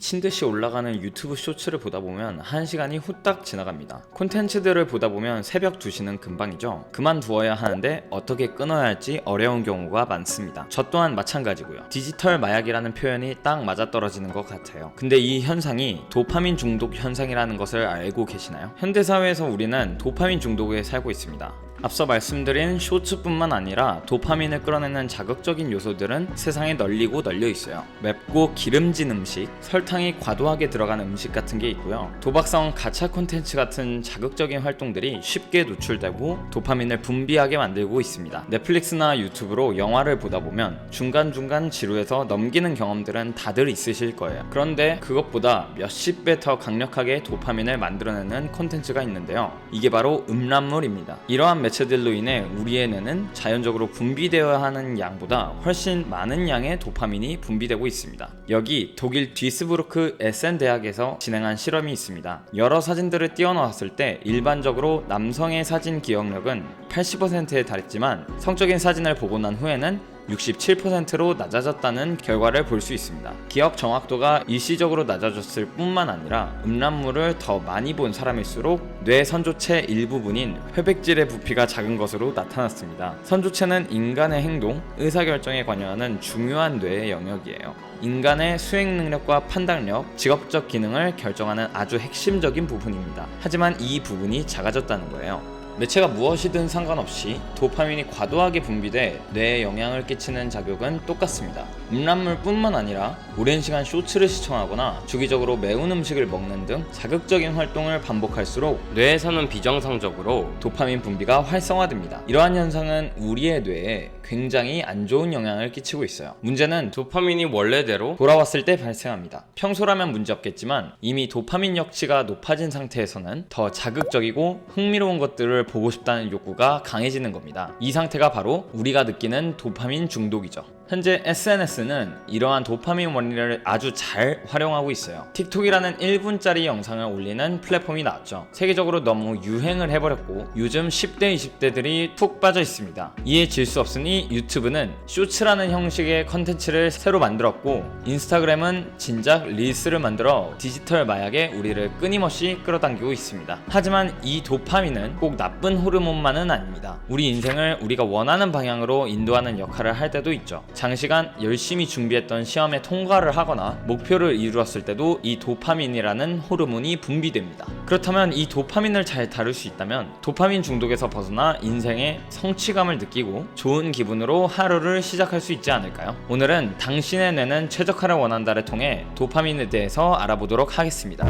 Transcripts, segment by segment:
미친듯이 올라가는 유튜브 쇼츠를 보다 보면 1시간이 후딱 지나갑니다. 콘텐츠들을 보다 보면 새벽 2시는 금방이죠. 그만두어야 하는데 어떻게 끊어야 할지 어려운 경우가 많습니다. 저 또한 마찬가지고요. 디지털 마약이라는 표현이 딱 맞아떨어지는 것 같아요. 근데 이 현상이 도파민 중독 현상이라는 것을 알고 계시나요? 현대사회에서 우리는 도파민 중독에 살고 있습니다. 앞서 말씀드린 쇼츠뿐만 아니라 도파민을 끌어내는 자극적인 요소들은 세상에 널리고 널려 있어요. 맵고 기름진 음식, 설탕이 과도하게 들어간 음식 같은 게 있고요. 도박성 가챠 콘텐츠 같은 자극적인 활동들이 쉽게 노출되고 도파민을 분비하게 만들고 있습니다. 넷플릭스나 유튜브로 영화를 보다 보면 중간중간 지루해서 넘기는 경험들은 다들 있으실 거예요. 그런데 그것보다 몇십 배 더 강력하게 도파민을 만들어내는 콘텐츠가 있는데요. 이게 바로 음란물입니다. 이러한 매체들로 인해 우리의 뇌는 자연적으로 분비되어야 하는 양보다 훨씬 많은 양의 도파민이 분비되고 있습니다. 여기 독일 뒤스부르크 에센 대학에서 진행한 실험이 있습니다. 여러 사진들을 띄워놓았을 때 일반적으로 남성의 사진 기억력은 80%에 달했지만 성적인 사진을 보고 난 후에는 67%로 낮아졌다는 결과를 볼 수 있습니다. 기억 정확도가 일시적으로 낮아졌을 뿐만 아니라 음란물을 더 많이 본 사람일수록 뇌 선조체 일부분인 회백질의 부피가 작은 것으로 나타났습니다. 선조체는 인간의 행동, 의사결정에 관여하는 중요한 뇌의 영역이에요. 인간의 수행 능력과 판단력, 직업적 기능을 결정하는 아주 핵심적인 부분입니다. 하지만 이 부분이 작아졌다는 거예요. 매체가 무엇이든 상관없이 도파민이 과도하게 분비돼 뇌에 영향을 끼치는 작용은 똑같습니다. 음란물뿐만 아니라 오랜 시간 쇼츠를 시청하거나 주기적으로 매운 음식을 먹는 등 자극적인 활동을 반복할수록 뇌에서는 비정상적으로 도파민 분비가 활성화됩니다. 이러한 현상은 우리의 뇌에 굉장히 안 좋은 영향을 끼치고 있어요. 문제는 도파민이 원래대로 돌아왔을 때 발생합니다. 평소라면 문제없겠지만 이미 도파민 역치가 높아진 상태에서는 더 자극적이고 흥미로운 것들을 보고 싶다는 욕구가 강해지는 겁니다. 이 상태가 바로 우리가 느끼는 도파민 중독이죠. 현재 SNS는 이러한 도파민 원리를 아주 잘 활용하고 있어요. 틱톡이라는 1분짜리 영상을 올리는 플랫폼이 나왔죠. 세계적으로 너무 유행을 해버렸고 요즘 10대, 20대들이 푹 빠져 있습니다. 이에 질 수 없으니 유튜브는 쇼츠라는 형식의 컨텐츠를 새로 만들었고 인스타그램은 진작 릴스를 만들어 디지털 마약에 우리를 끊임없이 끌어당기고 있습니다. 하지만 이 도파민은 꼭 나쁜 호르몬만은 아닙니다. 우리 인생을 우리가 원하는 방향으로 인도하는 역할을 할 때도 있죠. 장시간 열심히 준비했던 시험에 통과를 하거나 목표를 이루었을 때도 이 도파민이라는 호르몬이 분비됩니다. 그렇다면 이 도파민을 잘 다룰 수 있다면 도파민 중독에서 벗어나 인생의 성취감을 느끼고 좋은 기분으로 하루를 시작할 수 있지 않을까요? 오늘은 당신의 뇌는 최적화를 원한다를 통해 도파민에 대해서 알아보도록 하겠습니다.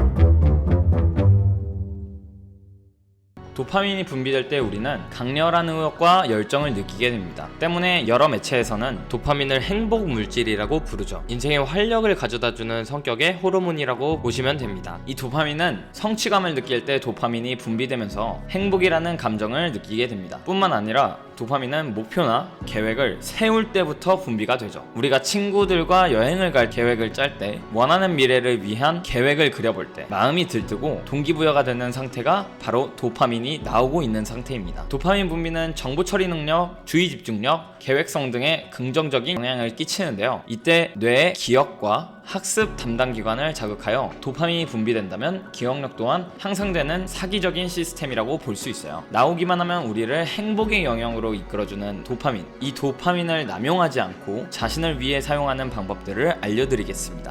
도파민이 분비될 때 우리는 강렬한 의욕과 열정을 느끼게 됩니다. 때문에 여러 매체에서는 도파민을 행복 물질이라고 부르죠. 인생에 활력을 가져다주는 성격의 호르몬이라고 보시면 됩니다. 이 도파민은 성취감을 느낄 때 도파민이 분비되면서 행복이라는 감정을 느끼게 됩니다. 뿐만 아니라 도파민은 목표나 계획을 세울 때부터 분비가 되죠. 우리가 친구들과 여행을 갈 계획을 짤 때, 원하는 미래를 위한 계획을 그려볼 때 마음이 들뜨고 동기부여가 되는 상태가 바로 도파민이 나오고 있는 상태입니다. 도파민 분비는 정보 처리 능력, 주의 집중력, 계획성 등에 긍정적인 영향을 끼치는데요. 이때 뇌의 기억과 학습 담당 기관을 자극하여 도파민이 분비된다면 기억력 또한 향상되는 사기적인 시스템이라고 볼 수 있어요. 나오기만 하면 우리를 행복의 영역으로 이끌어주는 도파민, 이 도파민을 남용하지 않고 자신을 위해 사용하는 방법들을 알려드리겠습니다.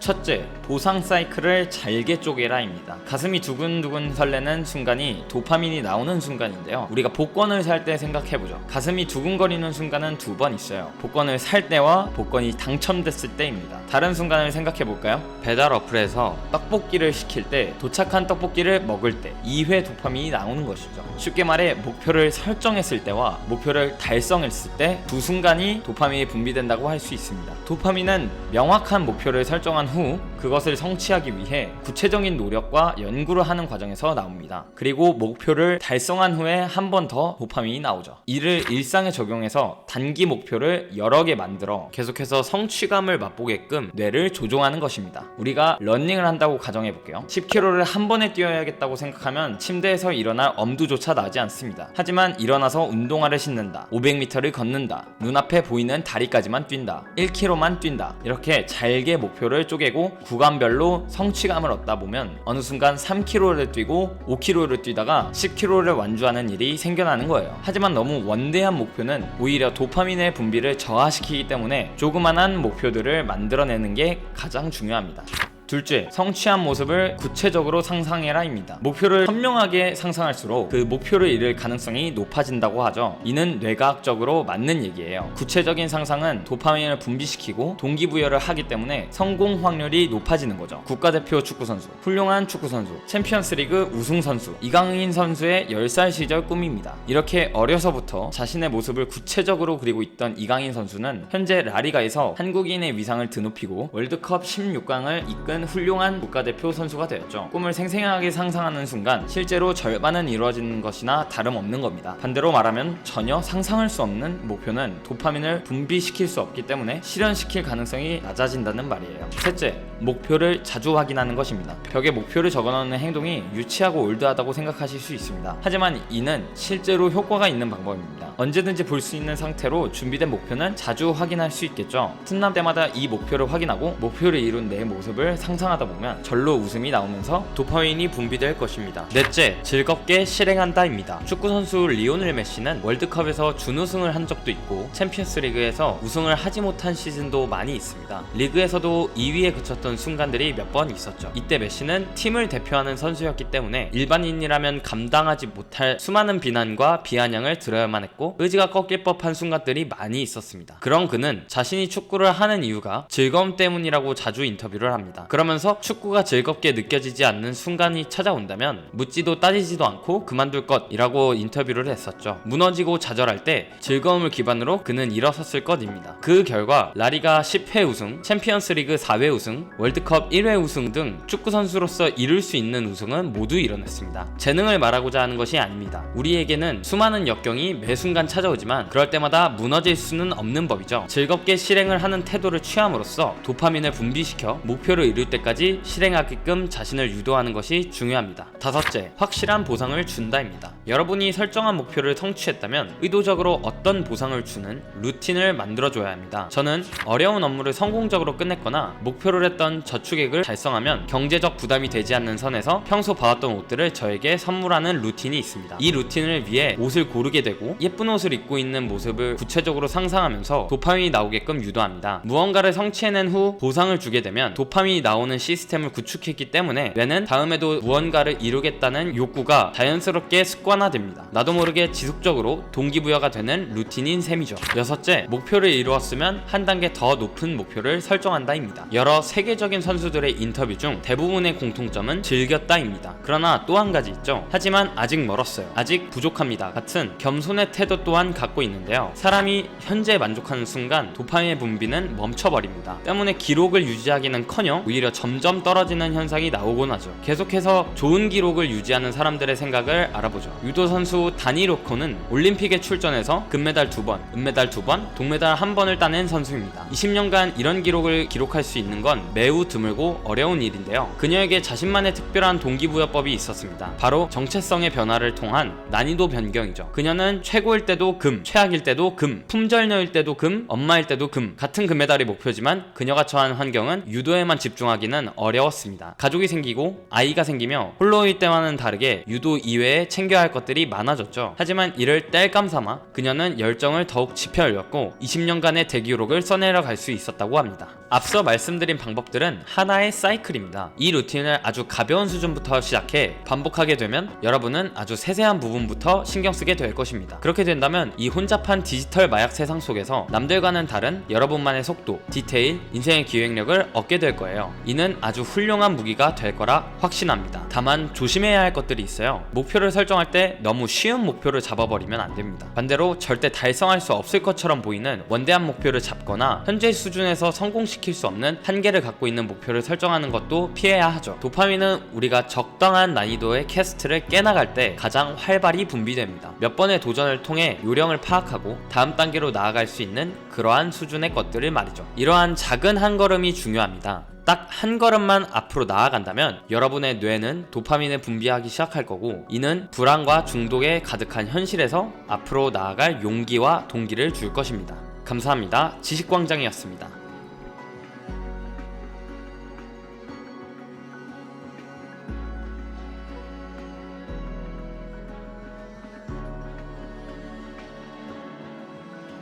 첫째, 보상 사이클을 잘게 쪼개라입니다. 가슴이 두근두근 설레는 순간이 도파민이 나오는 순간인데요. 우리가 복권을 살 때 생각해보죠. 가슴이 두근거리는 순간은 두 번 있어요. 복권을 살 때와 복권이 당첨됐을 때입니다. 다른 순간을 생각해볼까요? 배달 어플에서 떡볶이를 시킬 때, 도착한 떡볶이를 먹을 때 2회 도파민이 나오는 것이죠. 쉽게 말해 목표를 설정했을 때와 목표를 달성했을 때 두 순간이 도파민이 분비된다고 할 수 있습니다. 도파민은 명확한 목표를 설정한 후 그것을 성취하기 위해 구체적인 노력과 연구를 하는 과정에서 나옵니다. 그리고 목표를 달성한 후에 한 번 더 도파민이 나오죠. 이를 일상에 적용해서 단기 목표를 여러 개 만들어 계속해서 성취감을 맛보게끔 뇌를 조종하는 것입니다. 우리가 러닝을 한다고 가정해볼게요. 10km를 한 번에 뛰어야겠다고 생각하면 침대에서 일어날 엄두조차 나지 않습니다. 하지만 일어나서 운동화를 신는다, 500m를 걷는다, 눈앞에 보이는 다리까지만 뛴다, 1km만 뛴다, 이렇게 잘게 목표를 쪼개고 구간별로 성취감을 얻다 보면 어느 순간 3km를 뛰고 5km를 뛰다가 10km를 완주하는 일이 생겨나는 거예요. 하지만 너무 원대한 목표는 오히려 도파민의 분비를 저하시키기 때문에 조그만한 목표들을 만들어내는 게 가장 중요합니다. 둘째, 성취한 모습을 구체적으로 상상해라입니다. 목표를 선명하게 상상할수록 그 목표를 이룰 가능성이 높아진다고 하죠. 이는 뇌과학적으로 맞는 얘기예요. 구체적인 상상은 도파민을 분비시키고 동기부여를 하기 때문에 성공 확률이 높아지는 거죠. 국가대표 축구선수, 훌륭한 축구선수, 챔피언스리그 우승선수, 이강인 선수의 10살 시절 꿈입니다. 이렇게 어려서부터 자신의 모습을 구체적으로 그리고 있던 이강인 선수는 현재 라리가에서 한국인의 위상을 드높이고 월드컵 16강을 이끈 훌륭한 국가대표 선수가 되었죠. 꿈을 생생하게 상상하는 순간 실제로 절반은 이루어지는 것이나 다름없는 겁니다. 반대로 말하면 전혀 상상할 수 없는 목표는 도파민을 분비시킬 수 없기 때문에 실현시킬 가능성이 낮아진다는 말이에요. 셋째, 목표를 자주 확인하는 것입니다. 벽에 목표를 적어놓는 행동이 유치하고 올드하다고 생각하실 수 있습니다. 하지만 이는 실제로 효과가 있는 방법입니다. 언제든지 볼 수 있는 상태로 준비된 목표는 자주 확인할 수 있겠죠. 틈날 때마다 이 목표를 확인하고 목표를 이룬 내 모습을 상상하다 보면 절로 웃음이 나오면서 도파민이 분비될 것입니다. 넷째, 즐겁게 실행한다입니다. 축구선수 리오넬 메시는 월드컵에서 준우승을 한 적도 있고 챔피언스 리그에서 우승을 하지 못한 시즌도 많이 있습니다. 리그에서도 2위에 그쳤던 순간들이 몇 번 있었죠. 이때 메시는 팀을 대표하는 선수였기 때문에 일반인이라면 감당하지 못할 수많은 비난과 비아냥을 들어야만 했고 의지가 꺾일 법한 순간들이 많이 있었습니다. 그런 그는 자신이 축구를 하는 이유가 즐거움 때문이라고 자주 인터뷰를 합니다. 그러면서 축구가 즐겁게 느껴지지 않는 순간이 찾아온다면 묻지도 따지지도 않고 그만둘 것이라고 인터뷰를 했었죠. 무너지고 좌절할 때 즐거움을 기반으로 그는 일어섰을 것입니다. 그 결과 라리가 10회 우승, 챔피언스리그 4회 우승, 월드컵 1회 우승 등 축구선수로서 이룰 수 있는 우승은 모두 이뤄냈습니다. 재능을 말하고자 하는 것이 아닙니다. 우리에게는 수많은 역경이 매 순간 찾아오지만 그럴 때마다 무너질 수는 없는 법이죠. 즐겁게 실행을 하는 태도를 취함으로써 도파민을 분비시켜 목표를 이룰 때까지 실행하게끔 자신을 유도하는 것이 중요합니다. 다섯째, 확실한 보상을 준다입니다. 여러분이 설정한 목표를 성취했다면 의도적으로 어떤 보상을 주는 루틴을 만들어줘야 합니다. 저는 어려운 업무를 성공적으로 끝냈거나 목표를 했던 저축액을 달성하면 경제적 부담이 되지 않는 선에서 평소 봐왔던 옷들을 저에게 선물하는 루틴이 있습니다. 이 루틴을 위해 옷을 고르게 되고 예쁜 옷을 입고 있는 모습을 구체적으로 상상하면서 도파민이 나오게끔 유도합니다. 무언가를 성취해낸 후 보상을 주게 되면 도파민이 나오는 시스템을 구축했기 때문에 뇌는 다음에도 무언가를 이루겠다는 욕구가 자연스럽게 습관화됩니다. 나도 모르게 지속적으로 동기부여가 되는 루틴인 셈이죠. 여섯째, 목표를 이루었으면 한 단계 더 높은 목표를 설정한다입니다. 여러 세계적인 선수들의 인터뷰 중 대부분의 공통점은 즐겼다입니다. 그러나 또 한 가지 있죠. 하지만 아직 멀었어요. 아직 부족합니다. 같은 겸손의 태도 또한 갖고 있는데요. 사람이 현재 만족하는 순간 도파민의 분비는 멈춰버립니다. 때문에 기록을 유지하기는커녕 오히려 점점 떨어지는 현상이 나오곤 하죠. 계속해서 좋은 기록을 유지하는 사람들의 생각을 알아보죠. 유도 선수 다니 로코는 올림픽에 출전해서 금메달 2번, 은메달 2번, 동메달 1번을 따낸 선수입니다. 20년간 이런 기록을 기록할 수 있는 건 매우 드물고 어려운 일인데요. 그녀에게 자신만의 특별한 동기부여법이 있었습니다. 바로 정체성의 변화를 통한 난이도 변경이죠. 그녀는 최고일 때도 금, 최악일 때도 금, 품절녀일 때도 금, 엄마일 때도 금, 같은 금메달이 목표지만 그녀가 처한 환경은 유도에만 집중하기는 어려웠습니다. 가족이 생기고 아이가 생기며 홀로일 때와는 다르게 유도 이외에 챙겨야 할 것들이 많아졌죠. 하지만 이를 땔감 삼아 그녀는 열정을 더욱 지펴올렸고 20년간의 대기록을 써내려 갈 수 있었다고 합니다. 앞서 말씀드린 방법들은 하나의 사이클입니다. 이 루틴을 아주 가벼운 수준부터 시작해 반복하게 되면 여러분은 아주 세세한 부분부터 신경 쓰게 될 것입니다. 그렇게 된다면 이 혼잡한 디지털 마약 세상 속에서 남들과는 다른 여러분만의 속도, 디테일, 인생의 기획력을 얻게 될 거예요. 이는 아주 훌륭한 무기가 될 거라 확신합니다. 다만 조심해야 할 것들이 있어요. 목표를 설정할 때 너무 쉬운 목표를 잡아버리면 안 됩니다. 반대로 절대 달성할 수 없을 것처럼 보이는 원대한 목표를 잡거나 현재 수준에서 성공시킬 수 없는 한계를 갖고 있는 목표를 설정하는 것도 피해야 하죠. 도파민은 우리가 적당한 난이도의 퀘스트를 깨나갈 때 가장 활발히 분비됩니다. 몇 번의 도전을 통해 요령을 파악하고 다음 단계로 나아갈 수 있는 그러한 수준의 것들을 말이죠. 이러한 작은 한 걸음이 중요합니다. 딱 한 걸음만 앞으로 나아간다면 여러분의 뇌는 도파민을 분비하기 시작할 거고 이는 불안과 중독에 가득한 현실에서 앞으로 나아갈 용기와 동기를 줄 것입니다. 감사합니다. 지식광장이었습니다.